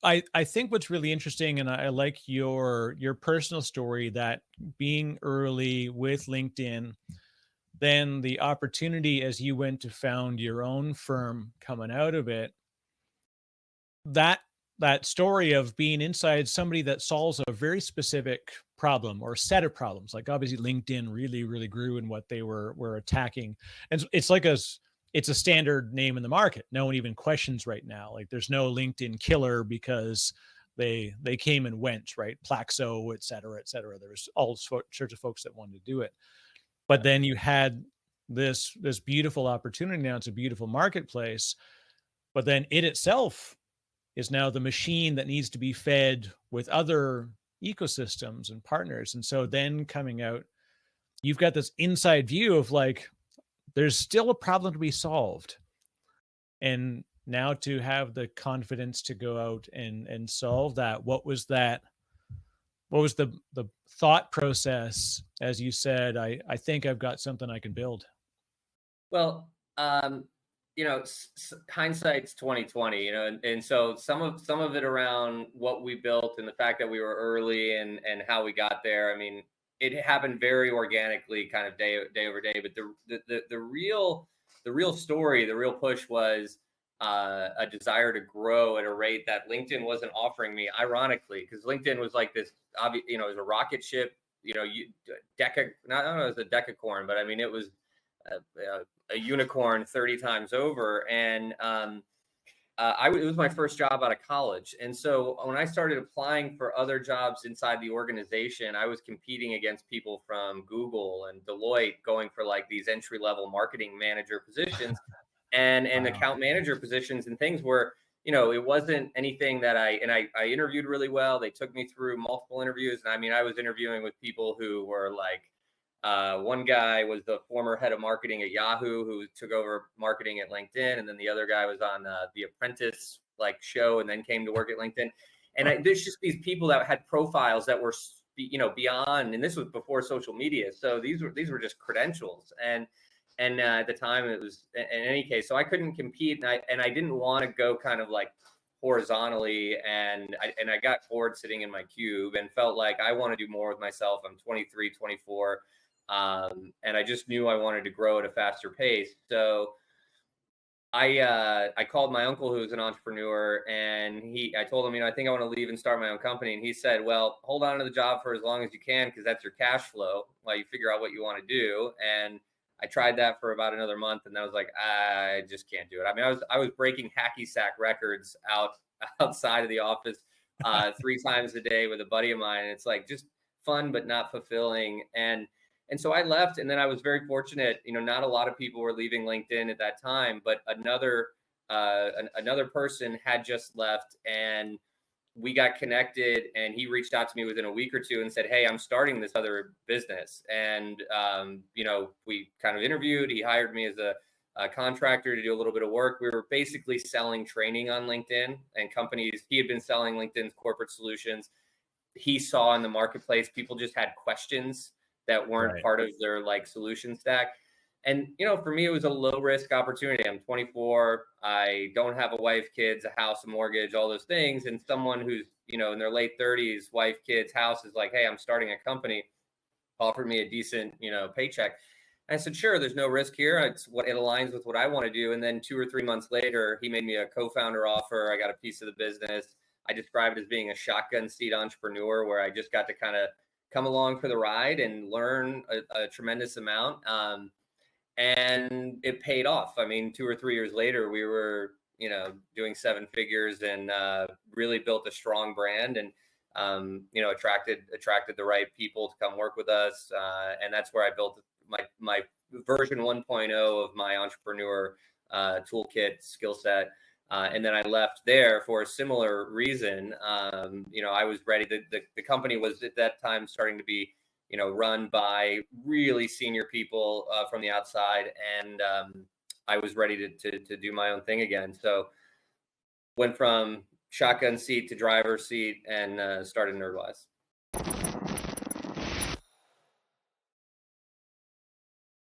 I think what's really interesting, and I like your personal story, that being early with LinkedIn, then the opportunity as you went to found your own firm coming out of it, that that story of being inside somebody that solves a very specific problem or set of problems. Like obviously LinkedIn really grew in what they were attacking, and it's like it's a standard name in the market. No one even questions right now, like there's no LinkedIn killer because they came and went, right? Plaxo, et cetera. There was all sorts of folks that wanted to do it, but then you had this beautiful opportunity. Now it's a beautiful marketplace, but then it itself is now the machine that needs to be fed with other ecosystems and partners. And so then coming out, you've got this inside view of like, there's still a problem to be solved. And now to have the confidence to go out and solve that, what was that? What was the thought process as you said, I think I've got something I can build? Well, hindsight's 2020, and so some of it around what we built and the fact that we were early and how we got there. I mean, it happened very organically, kind of day over day. But the real story, the real push was a desire to grow at a rate that LinkedIn wasn't offering me. Ironically, because LinkedIn was like this, obvious, it was a rocket ship. I don't know, it was a decacorn, but I mean, it was a unicorn 30 times over. And it was my first job out of college. And so when I started applying for other jobs inside the organization, I was competing against people from Google and Deloitte, going for like these entry level marketing manager positions and Wow. account manager positions and things where, it wasn't anything that I interviewed really well. They took me through multiple interviews. And I mean, I was interviewing with people who were like, one guy was the former head of marketing at Yahoo, who took over marketing at LinkedIn, and then the other guy was on the Apprentice like show, and then came to work at LinkedIn. And there's just these people that had profiles that were beyond, and this was before social media, so these were just credentials. And at the time it was, in any case, so I couldn't compete, and I didn't want to go kind of like horizontally, and I got bored sitting in my cube and felt like I want to do more with myself. I'm 23, 24. And I just knew I wanted to grow at a faster pace. So I called my uncle, who was an entrepreneur, and I told him, I think I want to leave and start my own company. And he said, well, hold on to the job for as long as you can, because that's your cash flow while you figure out what you want to do. And I tried that for about another month, and I was like, I just can't do it. I mean, I was breaking hacky sack records outside of the office 3 times a day with a buddy of mine. And it's like just fun, but not fulfilling. And so I left, and then I was very fortunate. Not a lot of people were leaving LinkedIn at that time, but another person had just left, and we got connected. And he reached out to me within a week or two and said, "Hey, I'm starting this other business." And we kind of interviewed. He hired me as a contractor to do a little bit of work. We were basically selling training on LinkedIn and companies. He had been selling LinkedIn's corporate solutions. He saw in the marketplace people just had questions that weren't Right. part of their like solution stack. And, for me, it was a low risk opportunity. I'm 24. I don't have a wife, kids, a house, a mortgage, all those things. And someone who's, in their late 30s, wife, kids, house, is like, hey, I'm starting a company, offered me a decent, paycheck. And I said, sure, there's no risk here. It aligns with what I want to do. And then 2 or 3 months later, he made me a co-founder offer. I got a piece of the business. I described it as being a shotgun seat entrepreneur, where I just got to kind of come along for the ride and learn a tremendous amount. And it paid off. I mean, 2 or 3 years later, we were, doing 7 figures, and really built a strong brand, and, attracted the right people to come work with us. And that's where I built my version 1.0 of my entrepreneur toolkit skill set. And then I left there for a similar reason. I was ready. The company was at that time starting to be, run by really senior people from the outside, and I was ready to do my own thing again. So went from shotgun seat to driver's seat, and started Nerdwise.